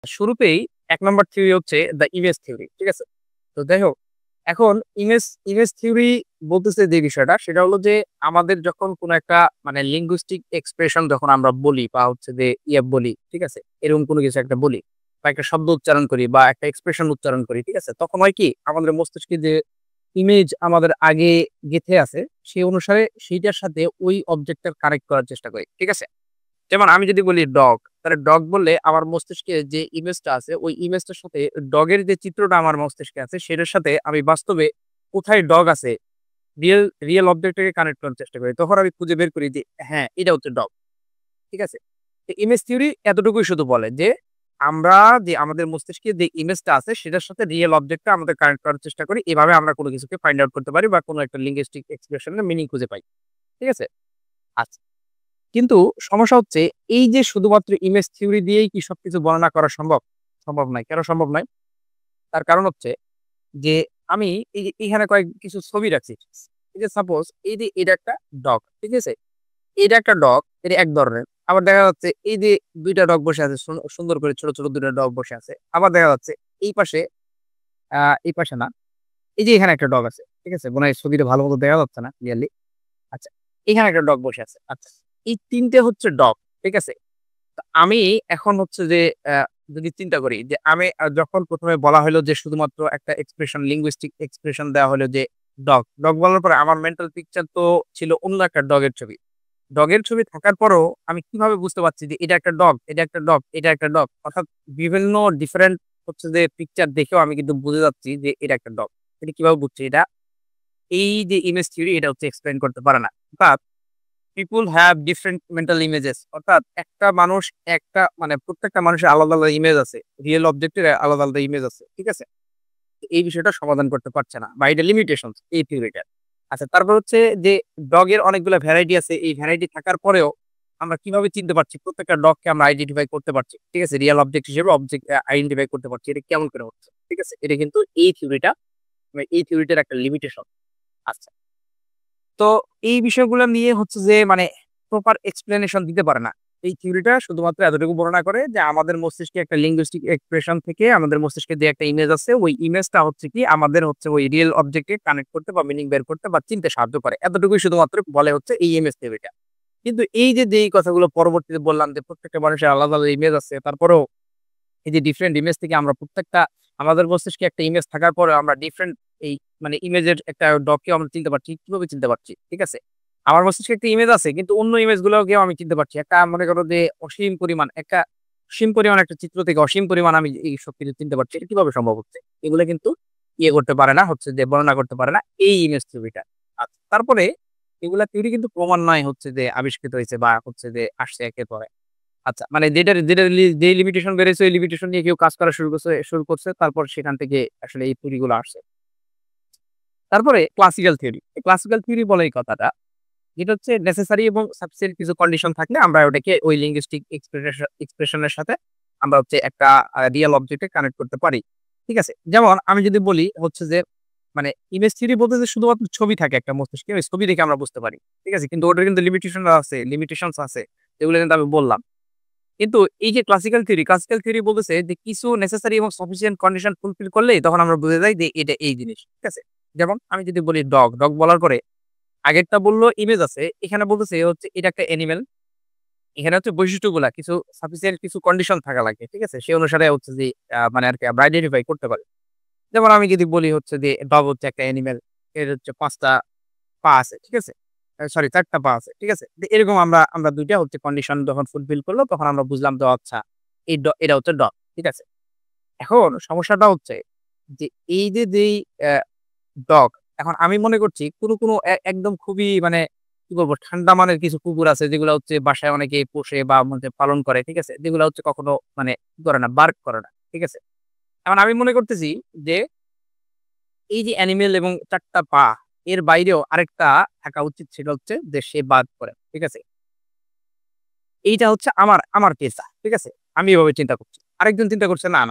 শুরুতেই ১ number theory হচ্ছে the image theory. ঠিক আছে? তো যাই হোক, এখন ইমেজ ইমেজ থিওরি বলতেছে যে বিষয়টা সেটা হলো যে আমাদের যখন কোন একটা মানে লিঙ্গুইস্টিক এক্সপ্রেশন যখন আমরা বলি বা হচ্ছে যে বলি, ঠিক আছে? এরকম কোন কিছু একটা বলি বা একটা শব্দ উচ্চারণ করি বা একটা এক্সপ্রেশন উচ্চারণ করি, ঠিক আছে? তখন হয় কি আমাদের মস্তিষ্কে যে ইমেজ আমাদের আগে গেঁথে আছে সেই অনুসারে সেইটার সাথে ওই অবজেক্টটা কানেক্ট করার চেষ্টা করি। ঠিক আছে? যেমন আমি যদি বলি ডগ, তাহলে ডগ বললে আমার মস্তিষ্কে যে ইমেজটা আছে, ওই ইমেজটার সাথে ডগের যে চিত্রটা আমার মস্তিষ্কে আছে, সেটার সাথে আমি বাস্তবে কোথায় ডগ আছে, রিয়েল রিয়েল অবজেক্টটাকে কানেক্ট করার চেষ্টা করি। তখন আমি খুঁজে বের করি যে হ্যাঁ, এটা হচ্ছে ডগ। ঠিক আছে? তো ইমেজ থিওরি এতটুকুই শুধু বলে যে, আমরা যে আমাদের মস্তিষ্কে যে ইমেজটা আছে, সেটার সাথে রিয়েল অবজেক্টটা আমাদের কানেক্ট করার চেষ্টা করি। এভাবে আমরা কোন কিছুকে ফাইন্ড আউট করতে পারি বা কোন একটা লিঙ্গুইস্টিক এক্সপ্রেশন এর মিনিং খুঁজে পাই। ঠিক আছে? আচ্ছা। কিন্তু সমস্যা হচ্ছে এই যে শুধুমাত্র ইমেজ থিওরি দিয়েই কি সবকিছু বর্ণনা করা সম্ভব? সম্ভব নয়। কেন সম্ভব নয়? তার কারণ হচ্ছে যে আমি এই যে এখানে কিছু ছবি রাখছি। এই যে সাপোজ এই যে এটা একটা ডগ, ঠিক আছে? এটা একটা ডগ, এটা এক ধরনের। আবার দেখা যাচ্ছে এই যে ২ টা ডগ বসে আছে সুন্দর করে ছোট, ছোট ২ টা ডগ বসে আছে। আবার দেখা যাচ্ছে এই পাশে আ এই পাশে না। এই যে এখানে একটা ডগ আছে। ঠিক আছে? মনে হয় ছবিটা ভালোমতো দেখা যাচ্ছে না ক্লিয়ারলি। আচ্ছা, এখানে একটা ডগ বসে আছে। আচ্ছা, এই ৩ টে হচ্ছে ডগ। ঠিক আছে? তো আমি এখন হচ্ছে যে যদি চিন্তা করি যে আমি যখন ১ম এ বলা হইলো যে শুধুমাত্র একটা এক্সপ্রেশন লিঙ্গুইস্টিক এক্সপ্রেশন দেওয়া হলো যে ডগ। ডগ বলার পরে আমার মেন্টাল পিকচার তো ছিল অন্য একটা ডগের ছবি। ডগের ছবি থাকার পরেও আমি কিভাবে বুঝতে পারছি যে এটা একটা ডগ, এটা একটা ডগ, এটা একটা ডগ। অর্থাৎ বিভিন্ন ডিফারেন্ট হচ্ছে যে পিকচার দেখেও আমি কিন্তু বুঝে যাচ্ছি যে এটা একটা ডগ। এটা কিভাবে বুঝছি? এটা এই যে ইমেজ থিওরি এটা হচ্ছে এক্সপ্লেইন করতে পারে না। অর্থাৎ people have different mental images অর্থাৎ একটা মানুষ একটা মানে প্রত্যেকটা মানুষের আলাদা, আলাদা ইমেজ আছে। রিয়াল অবজেক্ট এর আলাদা, আলাদা ইমেজ আছে। ঠিক আছে? এই বিষয়টা সমাধান করতে পারছে না বা এটা লিমিটেশনস এই থিওরিটার। আচ্ছা তারপর হচ্ছে যে ডগ এর অনেকগুলা ভ্যারাইটি আছে। এই ভ্যারাইটি থাকার পরেও আমরা কিভাবে চিনতে পারছি প্রত্যেকটা ডগকে আমরা আইডেন্টিফাই করতে পারছি। ঠিক আছে? রিয়াল অবজেক্ট হিসেবে অবজেক্ট আইডেন্টিফাই করতে পারছি। এটা কেমন করে হচ্ছে? ঠিক আছে? এটা কিন্তু এই থিওরিটা এই থিওরিটার একটা লিমিটেশন। আচ্ছা। তো এই বিষয়গুলো নিয়ে হচ্ছে যে মানে প্রপার এক্সপ্লেনেশন দিতে পারে না। এই থিওরিটা শুধুমাত্র এতটুকু বর্ণনা করে যে আমাদের মস্তিষ্কে একটা লিঙ্গুইস্টিক এক্সপ্রেশন থেকে আমাদের মস্তিষ্কে যে একটা ইমেজ আছে ওই ইমেজটা হচ্ছে কি আমাদের হচ্ছে ওই রিয়েল অবজেক্টকে কানেক্ট করতে বা মিনিং বের করতে বা চিনতে সাহায্য করে। এতটুকুই শুধুমাত্র বলে হচ্ছে এই ইমেজ থিওরিটা। কিন্তু এই যে যেই কথাগুলো পরবর্তীতে বললাম যে প্রত্যেকটা মানুষের আলাদা, আলাদা ইমেজ আছে। তারপরেও এই যে ডিফারেন্ট ইমেজ থেকে আমরা প্রত্যেকটা আমাদের মস্তিষ্কে একটা ইমেজ থাকার পরেও আমরা ডিফারেন্ট এই মানে ইমেজের একটা ডগকেও আমরা চিনতে পারছি। কিভাবে চিনতে পারছি? ঠিক আছে? আমার মস্তিষ্কে একটা ইমেজ আছে কিন্তু অন্য ইমেজ গুলোকেও আমি চিনতে পারছি। একটা মনে করো যে অসীম পরিমাণ একটা চিত্র থেকে অসীম পরিমাণ আমি এই সবকিছু চিনতে পারছি। এটা কিভাবে সম্ভব হচ্ছে? এগুলো কিন্তু করতে পারে না হচ্ছে যে বর্ণনা করতে পারে না এই ইমেজ থিওরিটা। আচ্ছা তারপরে এগুলা থিওরি কিন্তু ক্রমান্বয়ে হচ্ছে যে আবিষ্কৃত হইছে বা হচ্ছে যে আসছে একের পর এক। আচ্ছা মানে যেই লিমিটেশন বেড়েছে ওই লিমিটেশন নিয়ে কেউ কাজ করা শুরু করছে। তারপর সেখান থেকে আসলে এই থিওরি গুলো আসছে। তারপরে ক্লাসিক্যাল থিওরি। ক্লাসিক্যাল থিওরি বলে এই কথাটা। যেটা হচ্ছে নেসেসারি এবং সাফিসিয়েন্ট কিছু কন্ডিশন থাকলে আমরা ওটাকে ওই লিঙ্গুইস্টিক এক্সপ্রেশন এর সাথে আমরা হচ্ছে একটা রিয়াল অবজেক্টে কানেক্ট করতে পারি। ঠিক আছে? যেমন আমি যদি বলি হচ্ছে যে মানে ইমেজ থিওরি বলতে যে শুধুমাত্র ছবি থাকে একটা মস্তিষ্কে, ওই ছবি দেখে আমরা বুঝতে পারি। ঠিক আছে? কিন্তু ওটার কিন্তু লিমিটেশনস আছে। যেগুলো কিন্তু আমি বললাম। কিন্তু এই যে ক্লাসিক্যাল থিওরি বলতেছে যে কিছু নেসেসারি এবং সাফিসিয়েন্ট কন্ডিশন ফুলফিল করলেই তখন আমরা বুঝে যাই যে এটা এই জিনিস। ঠিক আছে? যেমন আমি যদি বলি ডগ বলার পরে আগেরটা বলল ইমেজ আছে। এখানে বলতেছে হচ্ছে এটা একটা অ্যানিমাল। এখানে হচ্ছে বৈশিষ্ট্যগুলা কিছু সাফিসিয়েন্ট কিছু কন্ডিশন থাকা লাগে। ঠিক আছে? সেই অনুসারে হচ্ছে যে মানে আরকি আমরা আইডেন্টিফাই করতে পারি। যেমন আমি যদি বলি হচ্ছে যে ডগ হচ্ছে একটা অ্যানিমাল। এর হচ্ছে ৫ টা পা আছে। ঠিক আছে? সরি ৪ টা পা আছে। ঠিক আছে? তো এরকম আমরা ২ টা হচ্ছে কন্ডিশন যখন ফুলফিল করল তখন আমরা বুঝলাম যে আচ্ছা এটা হচ্ছে ডগ। ঠিক আছে? এখন সমস্যাটা হচ্ছে যে এই যে যেই ডগ এখন আমি মনে করছি কোনো একদম খুবই মানে কি বলবো ঠান্ডা মানের কিছু কুকুর আছে যেগুলা হচ্ছে বাসায় অনেকে পোষে বা মধ্যে পালন করে। ঠিক আছে? যেগুলা হচ্ছে কখনো মানে কি করে না, বার্ক করে না। ঠিক আছে? এখন আমি মনে করতেছি যে এই যে অ্যানিমেল এবং ৪ টা পা এর বাইরেও আরেকটা থাকা উচিত সেটা হচ্ছে যে সে বাদ করে। ঠিক আছে? এইটা হচ্ছে আমার পেশা। ঠিক আছে? আমি এভাবে চিন্তা করছি। আরেকজন চিন্তা করছে না।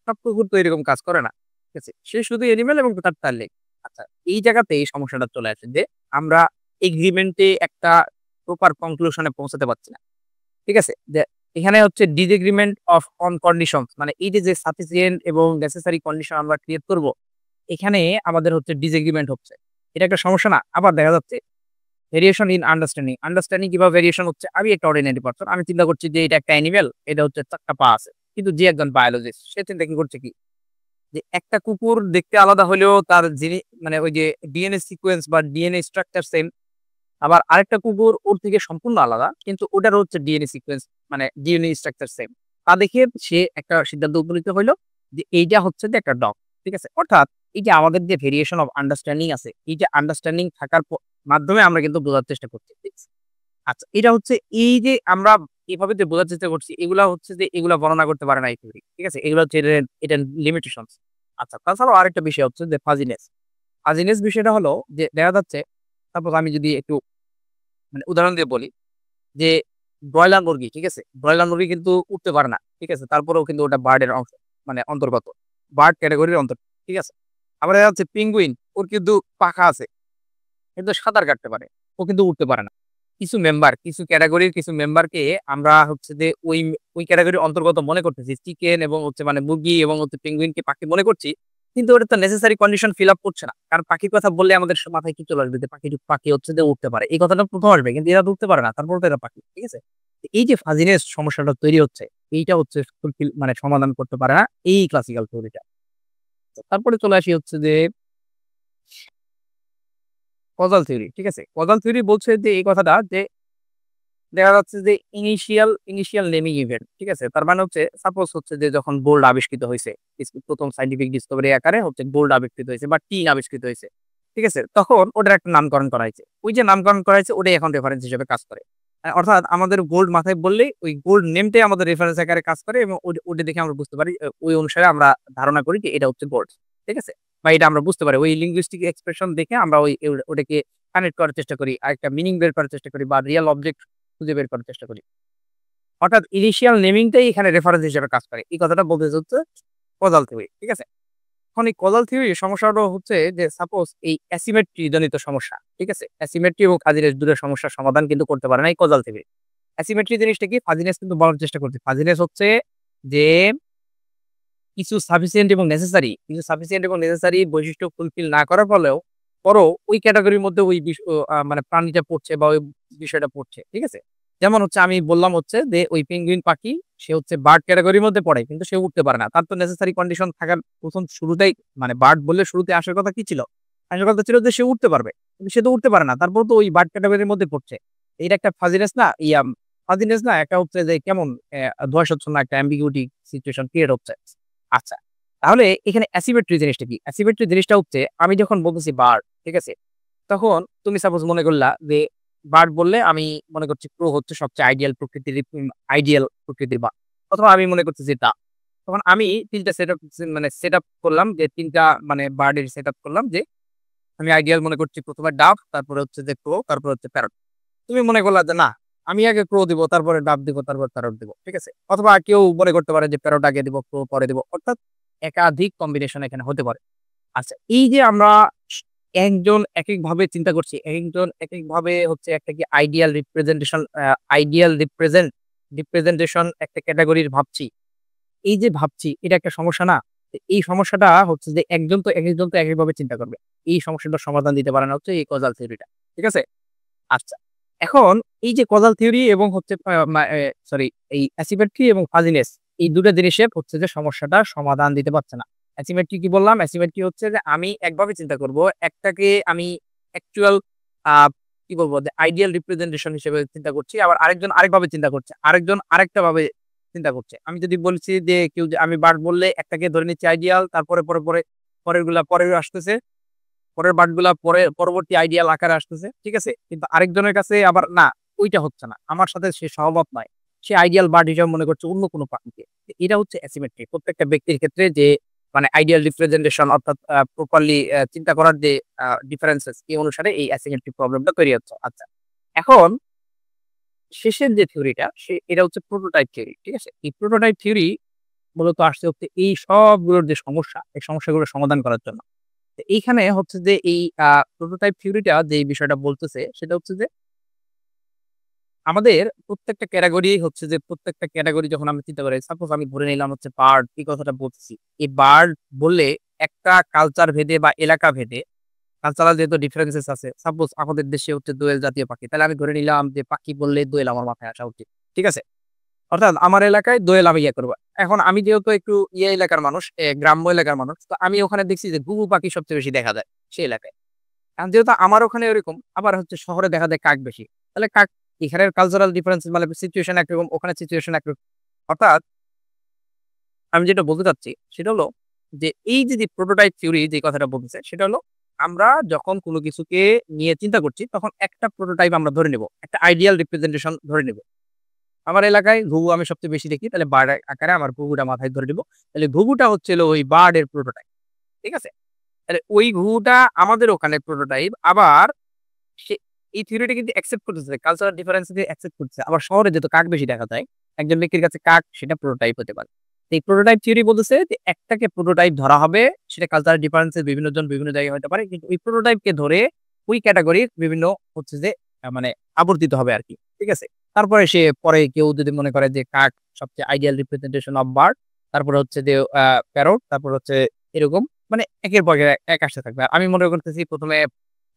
সব কুকুর তো এরকম কাজ করে না। ঠিক আছে? সে শুধু অ্যানিমেল এবং তার লেগ। আচ্ছা এই জায়গাতে এই সমস্যাটা চলে আসে যে আমরা এগ্রিমেন্ট এ একটা প্রপার কনক্লুশন এ পৌঁছাতে পারছি না। ঠিক আছে? যে এখানে হচ্ছে ডিসএগ্রিমেন্ট অফ অন কন্ডিশনস, মানে এই যে সাফিসিয়েন্ট এবং নেসেসারি কন্ডিশন আমরা ক্রিয়েট করব, এখানে আমাদের হচ্ছে ডিসএগ্রিমেন্ট হচ্ছে। এটা একটা সমস্যা না? আবার দেখা যাচ্ছে ভেরিয়েশন ইন আন্ডারস্ট্যান্ডিং। আন্ডারস্ট্যান্ডিং কিভাবে ভেরিয়েশন হচ্ছে? আমি একটা অর্ডিনারি পারসন। আমি চিন্তা করছি যে এটা একটা অ্যানিমেল, এটা হচ্ছে ৪ টা পা আছে। কিন্তু যে একজন বায়োলজিস্ট সে চিন্তা কি করছে কি? যে একটা কুকুর দেখতে আলাদা হলেও তার মানে ওই যে ডিএনএ সিকোয়েন্স বা ডিএনএ স্ট্রাকচার সেম। আবার আরেকটা কুকুর ওর থেকে সম্পূর্ণ আলাদা। কিন্তু ওটারও হচ্ছে ডিএনএ সিকোয়েন্স মানে ডিএনএ স্ট্রাকচার সেম। তা দেখে সে একটা সিদ্ধান্ত উপনীত হইল যে এইটা হচ্ছে যে একটা ডগ। ঠিক আছে? অর্থাৎ এই যে আমাদের যে ভেরিয়েশন অফ আন্ডারস্ট্যান্ডিং আছে, এই যে আন্ডারস্ট্যান্ডিং থাকার মাধ্যমে আমরা কিন্তু বোঝার চেষ্টা করছি। ঠিক আছে? আচ্ছা, এটা হচ্ছে এই যে আমরা এভাবে যে বোঝার চেষ্টা করছি, এগুলা হচ্ছে যে এগুলা বর্ণনা করতে পারে না এই থিওরি। ঠিক আছে? এগুলো হচ্ছে এটার লিমিটেশনস। আচ্ছা, তাছাড়াও আরেকটা বিষয় হচ্ছে যে ফাজিনেস। ফাজিনেস বিষয়টা হলো যে দেখা যাচ্ছে, সাপোজ আমি যদি একটু মানে উদাহরণ দিয়ে বলি যে ব্রয়লার মুরগি, ঠিক আছে? ব্রয়লার মুরগি কিন্তু উড়তে পারে না। ঠিক আছে? তারপরেও কিন্তু ওটা বার্ড এর অংশ, মানে অন্তর্গত। বার্ড ক্যাটেগরির অন্তর্গত। ঠিক আছে? আবার দেখা যাচ্ছে পেঙ্গুইন, ওর কিন্তু পাখা আছে। কিন্তু সাঁতার কাটতে পারে। ও কিন্তু উঠতে পারে না। কিছু মেম্বার, কিছু ক্যাটেগরির কিছু মেম্বারকে আমরা হচ্ছে যে ওই ক্যাটেগরির অন্তর্গত মনে করতেছি। চিকেন এবং হচ্ছে মানে মুরগি এবং হচ্ছে পেঙ্গুইনকে পাখি মনে করছি। কিন্তু ওটা তো নেসেসারি কন্ডিশন ফিল আপ করছে না। কারণ পাখির কথা বললে আমাদের মাথায় কি চলে আসবে? যে পাখি হচ্ছে যে উঠতে পারে। এই কথাটা ১ম আসবে। কিন্তু এরা তো উঠতে পারে না। তারপরেও তো এরা পাখি। ঠিক আছে? তো এই যে ফাজিনেস সমস্যাটা তৈরি হচ্ছে, এইটা হচ্ছে ফুলফিল মানে সমাধান করতে পারে না এই ক্লাসিক্যাল থিওরিটা। তারপরে চলে আসি হচ্ছে যে কজাল থিওরি। ঠিক আছে? কজাল থিওরি বলছে যে এই কথাটা যে দেখা যাচ্ছে যে ইনিশিয়াল নেমিং ইভেন্ট। ঠিক আছে? তার মানে হচ্ছে সাপোজ হচ্ছে যে যখন গোল্ড আবিষ্কৃত হইছে, ১ম সায়েন্টিফিক ডিসকভারি আকারে হচ্ছে গোল্ড আবিষ্কৃত হইছে বা টিন আবিষ্কৃত হইছে। ঠিক আছে? তখন ওটার একটা নামকরণ করা হয়েছে। ওই যে নামকরণ করা হয়েছে ওটাই এখন রেফারেন্স হিসেবে কাজ করে। অর্থাৎ আমাদের গোল্ড মাথায় বললেই ওই গোল্ড নেমটাই আমাদের রেফারেন্স আকারে কাজ করে এবং ওটা দেখে আমরা বুঝতে পারি, ওই অনুসারে আমরা ধারণা করি যে এটা হচ্ছে গোল্ড। ঠিক আছে? বা এটা আমরা বুঝতে পারি। ওই লিঙ্গুইস্টিক এক্সপ্রেশন দেখে আমরা ওটাকে কানেক্ট করার চেষ্টা করি। আরেকটা মিনিং বের করার চেষ্টা করি বা রিয়াল অবজেক্ট খুঁজে বের করার চেষ্টা করি। অর্থাৎ ইনিশিয়াল নেমিংটাই এখানে রেফারেন্স হিসেবে কাজ করে। এই কথাটা বলতে হচ্ছে কজাল থিওরি। ঠিক আছে? এখন এই কজাল থিওরির সমস্যাটা হচ্ছে যে সাপোজ এই অ্যাসিমেট্রি জনিত সমস্যা। ঠিক আছে? অ্যাসিমেট্রি এবং ফাজিনেস দুটোর সমস্যার সমাধান কিন্তু করতে পারে না এই কজাল থিওরি। অ্যাসিমেট্রি জিনিসটা কি? ফাজিনেস কিন্তু বলার চেষ্টা করছি। ফাজিনেস হচ্ছে যে কিছু সাফিসিয়েন্ট এবং নেসেসারি বৈশিষ্ট্য ফুলফিল না করার পরও ওই ক্যাটেগরির মধ্যে ওই মানে প্রাণীটা পড়ছে বা ওই বিষয়টা পড়ছে। ঠিক আছে? যেমন হচ্ছে আমি বললাম হচ্ছে যে ওই পেঙ্গুইন পাখি সে হচ্ছে বার্ড ক্যাটেগরির মধ্যে পড়ে কিন্তু সে উঠতে পারে না। তার তো নেসেসারি কন্ডিশন থাকার ১ম শুরুতেই মানে বার্ড বললে শুরুতে আসার কথা কি ছিল? আসার কথা ছিল যে সে উঠতে পারবে। কিন্তু সে তো উঠতে পারে না। তারপরেও তো ওই বার্ড ক্যাটেগরির মধ্যে পড়ছে। এটা একটা ফাজিনেস না? ফাজিনেস না? একটা হচ্ছে যে কেমন ধোঁয়াশাচ্ছন্ন একটা অ্যাম্বিগুইটি সিচুয়েশন ক্রিয়েট হচ্ছে। আচ্ছা। তাহলে এখানে অ্যাসিমেট্রি জিনিসটা কি? অ্যাসিমেট্রি জিনিসটা হচ্ছে আমি যখন বলতেছি বার্ড, ঠিক আছে? তখন তুমি সাপোজ মনে করলা যে বার্ড বললে আমি মনে করছি ক্রো হচ্ছে সবচেয়ে আইডিয়াল প্রকৃতির বার্ড। অথবা আমি মনে করতেছি ডাক। তখন আমি ৩ টা সেটআপ করলাম যে ৩ টা মানে বার্ডের সেটআপ করলাম যে আমি আইডিয়াল মনে করছি ১ম এ ডাব, তারপরে হচ্ছে যে ক্রো, তারপরে হচ্ছে প্যারট। তুমি মনে করলা যে না, আমি আগে ক্রো দিব, তারপরে ডাব দিব, তারপর প্যারট দিব। ঠিক আছে? অথবা কেউ মনে করতে পারে যে প্যারট আগে দিব, ক্রো পরে দিব। অর্থাৎ একাধিক কম্বিনেশন এখানে হতে পারে। আচ্ছা, এই যে আমরা একজন একেকভাবে চিন্তা করছি, একেকজন একেকভাবে হচ্ছে একটা কি আইডিয়াল রিপ্রেজেন্টেশন একটা ক্যাটেগরির ভাবছি। এই যে ভাবছি এটা একটা সমস্যা না? তো এই সমস্যাটা হচ্ছে যে একেকজন তো একেকভাবে চিন্তা করবে। এই সমস্যাটার সমাধান দিতে পারে না হচ্ছে এই কজাল থিওরিটা। ঠিক আছে? আচ্ছা। এখন এই যে কজাল থিওরি এবং হচ্ছে আ মা এ সরি এই অ্যাসিমেট্রি এবং ফাজিনেস এই ২ টা জিনিসের হচ্ছে যে সমস্যাটার সমাধান দিতে পারছে না। অ্যাসিমেট্রি কি বললাম? অ্যাসিমেট্রি হচ্ছে যে আমি একভাবে চিন্তা করব। একটাকে আমি অ্যাকচুয়াল আ কি বলবো? যে আইডিয়াল রিপ্রেজেন্টেশন হিসেবে চিন্তা করছি। আবার আরেকজন আরেকভাবে চিন্তা করছে। আরেকজন আরেকটা ভাবে চিন্তা করছে। আমি যদি বলছি যে কেউ যে আমি বার্ড বললে একটাকে ধরে নিচ্ছি আইডিয়াল, তারপরে পরেরগুলা পরে আসতেছে। পরের বার্ডগুলা পরবর্তী আইডিয়াল আকারে আসতেছে। ঠিক আছে? কিন্তু আরেকজনের কাছে আবার না, ওইটা হচ্ছে না। আমার সাথে সে সহমত নয়। সে আইডিয়াল বার্ড হিসেবে মনে করছে অন্য কোনো পাখিকে। এটা হচ্ছে অ্যাসিমেট্রি। প্রত্যেকটা ব্যক্তির ক্ষেত্রে যে মানে আইডিয়াল রিপ্রেজেন্টেশন অর্থাৎ প্রপারলি চিন্তা করার যে ডিফারেন্সেস এই অনুসারে এই অ্যাসিমেট্রিক প্রবলেমটা তৈরি হচ্ছে। আচ্ছা। এখন শেষের যে থিওরিটা এটা হচ্ছে প্রোটোটাইপ থিওরি। ঠিক আছে? এই প্রোটোটাইপ থিওরি মূলত আসছে হচ্ছে এই সবগুলোর যে সমস্যা, এই সমস্যাগুলোর সমাধান করার জন্য। তো এইখানে হচ্ছে যে এই প্রোটোটাইপ থিওরিটা যে বিষয়টা বলতেছে সেটা হচ্ছে যে আমাদের প্রত্যেকটা ক্যাটেগরি হচ্ছে যে প্রত্যেকটা ক্যাটেগরি যখন আমি চিন্তা করি, সাপোজ আমি ধরে নিলাম হচ্ছে বার্ড, এই কথাটা বলতেছি। এই বার্ড বললে একটা কালচার ভেদে বা এলাকা ভেদে কালচারাল যেহেতু ডিফারেন্সেস আছে। সাপোজ আমাদের দেশে হচ্ছে দোয়েল জাতীয় পাখি। তাহলে আমি ধরে নিলাম যে পাখি বললে দোয়েল আমার মাথায় আসা উচিত। ঠিক আছে? অর্থাৎ আমার এলাকায় দোয়েল আমি ইয়ে করব। এখন আমি যেহেতু একটু এলাকার মানুষ, গ্রাম্য এলাকার মানুষ। তো আমি ওখানে দেখছি যে ঘুঘু পাখি সবচেয়ে বেশি দেখা যায় সেই এলাকায়। এখন যেহেতু আমার ওখানে ওরকম, আবার হচ্ছে শহরে দেখা যায় কাক বেশি। তাহলে কাক এখানের কালচারাল ডিফারেন্সেস মানে সিচুয়েশন একরকম, ওখানে সিচুয়েশন একরকম। অর্থাৎ আমি যেটা বলতে চাচ্ছি সেটা হলো যে এই যে প্রোটোটাইপ থিওরি যে কথাটা বলতেছে সেটা হলো আমরা যখন কোনো কিছুকে নিয়ে চিন্তা করছি তখন একটা প্রোটোটাইপ আমরা ধরে নেব। একটা আইডিয়াল রিপ্রেজেন্টেশন ধরে নেব। আমার এলাকায় ঘুঘু আমি সবচেয়ে বেশি দেখি। তাহলে বার্ড আকারে আমার ঘুঘুটা মাথায় ধরে নিব। তাহলে ঘুঘুটা হচ্ছে হলো ওই বার্ড এর প্রোটোটাইপ। ঠিক আছে? তাহলে ওই ঘুঘুটা আমাদের ওখানে প্রোটোটাইপ। আবার সে এই থিওরিটা কিন্তু অ্যাকসেপ্ট করতেছে। কালচারাল ডিফারেন্স কে অ্যাকসেপ্ট করতেছে। আবার শহরে যেহেতু কাক বেশি দেখা যায়, একজন ব্যক্তির কাছে কাক সেটা প্রোটোটাইপ হতে পারে। তো এই প্রোটোটাইপ থিওরি বলতেছে যে একটাকে প্রোটোটাইপ ধরা হবে, সেটা কালচারাল ডিফারেন্স এর বিভিন্ন জন বিভিন্ন জায়গায় হতে পারে। কিন্তু ওই প্রোটোটাইপকে ধরে ওই ক্যাটেগরির বিভিন্ন হচ্ছে যে মানে আবর্তিত হবে আরকি। ঠিক আছে? তারপরে সে পরে কেউ যদি মনে করে যে কাক সবচেয়ে আইডিয়াল রিপ্রেজেন্টেশন অফ বার্ড, তারপরে হচ্ছে যে প্যারট, তারপর হচ্ছে এরকম মানে একের পর এক আসতে থাকবে। আর আমি মনে করতেছি ১ম এ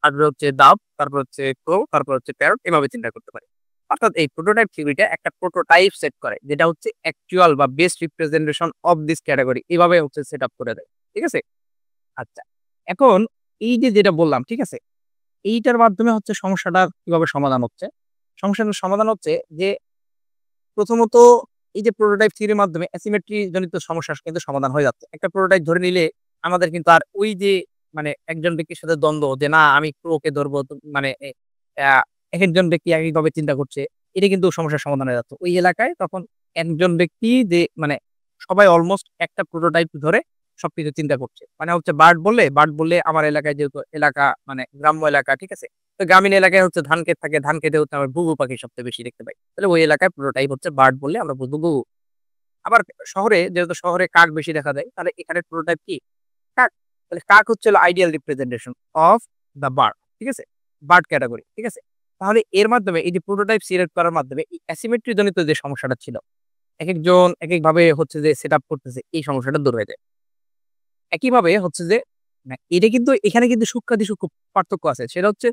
আসবে হচ্ছে ডাব, তারপর হচ্ছে ক্রো, তারপর হচ্ছে প্যারট, এভাবে চিন্তা করতে পারি। অর্থাৎ এই প্রোটোটাইপ থিওরিটা একটা প্রোটোটাইপ সেট করে যেটা হচ্ছে অ্যাকচুয়াল বা best representation of this category, এভাবে হচ্ছে সেট আপ করে দেয়। ঠিক আছে? আচ্ছা। এখন এই যে যেটা বললাম, ঠিক আছে? এইটার মাধ্যমে হচ্ছে সমস্যাটা কিভাবে সমাধান হচ্ছে? সমস্যাটার সমাধান হচ্ছে যে প্রথমত এই যে প্রোটোটাইপ থিওরির মাধ্যমে অ্যাসিমেট্রি জনিত সমস্যা কিন্তু সমাধান হয়ে যাচ্ছে। একটা প্রোটোটাইপ ধরে নিলে আমাদের কিন্তু আর ওই যে মানে একজন ব্যক্তির সাথে দ্বন্দ্ব যে না আমি প্রো কে ধরবো মানে আ একেকজন ব্যক্তি একইভাবে চিন্তা করছে। এটা কিন্তু সমস্যার সমাধান হয়ে যাচ্ছে। ওই এলাকায় তখন একজন ব্যক্তি যে মানে সবাই অলমোস্ট একটা প্রোটোটাইপ ধরে সবকিছু চিন্তা করছে। মানে হচ্ছে বার্ড বললে আমার এলাকায় যেহেতু এলাকা মানে গ্রাম্য এলাকা, ঠিক আছে? তো গ্রামীণ এলাকায় হচ্ছে ধান ক্ষেত থাকে। ধান ক্ষেতে হচ্ছে আমরা ঘুঘু পাখি সবচেয়ে বেশি দেখতে পাই। তাহলে ওই এলাকায় পুরোটাই হচ্ছে বার্ড বললে আমরা বুঝবো ঘুঘু। আবার শহরে যেহেতু শহরে কাক বেশি দেখা যায়, তাহলে এখানে প্রোটোটাইপ কি? কাক। তাহলে কাক হচ্ছে হলো ideal representation of the bird. ঠিক আছে? Bird category. ঠিক আছে? তাহলে এর মাধ্যমে এই যে প্রোটোটাইপ সিলেক্ট করার মাধ্যমে এই অ্যাসিমেট্রি জনিত যে সমস্যাটা ছিল, একেকজন একেকভাবে হচ্ছে যে সেটআপ করতেছে, এই সমস্যাটা দূর হয়ে যায়। একইভাবে হচ্ছে যে এটা কিন্তু এখানে কিন্তু সূক্ষ্মাতি সূক্ষ্ম পার্থক্য আছে। সেটা হচ্ছে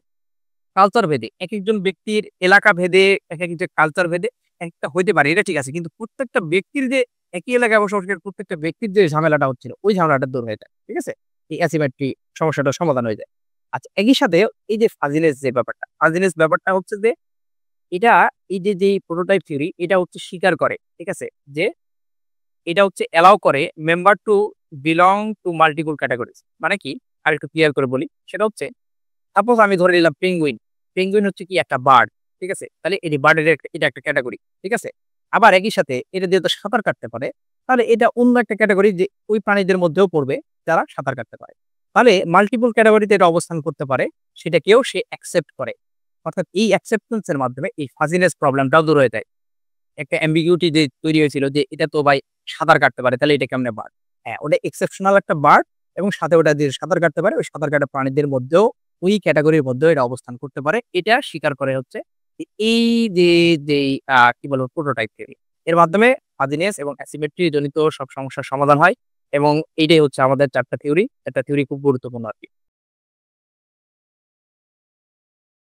কালচার ভেদে একেকজন ব্যক্তির এলাকা ভেদে একেক যে কালচার ভেদে একেকটা হইতে পারে, এটা ঠিক আছে। কিন্তু প্রত্যেকটা ব্যক্তির যে একই এলাকায় বসবাসকারী প্রত্যেকটা ব্যক্তির যে ঝামেলাটা হচ্ছিল, ওই ঝামেলাটা দূর হয়ে যায়। ঠিক আছে? এই অ্যাসিমেট্রি সমস্যাটার সমাধান হয়ে যায়। আচ্ছা, একই সাথে এই যে ফাজিনেস যে ব্যাপারটা, ফাজিনেস ব্যাপারটা হচ্ছে যে এটা এই যে প্রোটোটাইপ থিওরি এটা হচ্ছে স্বীকার করে। ঠিক আছে? যে এটা হচ্ছে অ্যালাও করে member two belong to multiple categories. মানে কি? আরেকটু ক্লিয়ার করে বলি। সেটা হচ্ছে সাপোজ আমি ধরে নিলাম পেঙ্গুইন। পেঙ্গুইন হচ্ছে কি একটা বার্ড। ঠিক আছে? তাহলে এটি বার্ডের এটা একটা ক্যাটেগরি। ঠিক আছে? আবার একই সাথে এটা যেহেতু সাঁতার কাটতে পারে, তাহলে এটা অন্য একটা ক্যাটেগরি যে ওই প্রাণীদের মধ্যেও পড়বে যারা সাঁতার কাটতে পারে। তাহলে মাল্টিপল ক্যাটেগরিতে এটা অবস্থান করতে পারে, সেটাকেও সে অ্যাকসেপ্ট করে। অর্থাৎ এই অ্যাকসেপ্টেন্স এর মাধ্যমে এই ফাজিনেস প্রবলেমটাও দূর হয়ে যায়। একটা অ্যাম্বিগুইটি যে তৈরি হয়েছিল যে এটা তো ভাই সাঁতার কাটতে পারে, তাহলে এটা কেমনে বার্ড? হ্যাঁ, ওটা এক্সেপশনাল একটা বার্ড এবং সাথে ওটা যে সাঁতার কাটতে পারে, ওই সাঁতার কাটা প্রাণীদের মধ্যেও ওই ক্যাটেগরির মধ্যেও এটা অবস্থান করতে পারে। এটা স্বীকার করে হচ্ছে যে এই যে যেই কি বলবো প্রোটোটাইপ থিওরি। এর মাধ্যমে ফাজিনেস এবং অ্যাসিমেট্রি জনিত সব সমস্যার সমাধান হয় এবং এইটাই হচ্ছে আমাদের ৪ টা থিওরি। ৪ টা থিওরি খুব গুরুত্বপূর্ণ আরকি।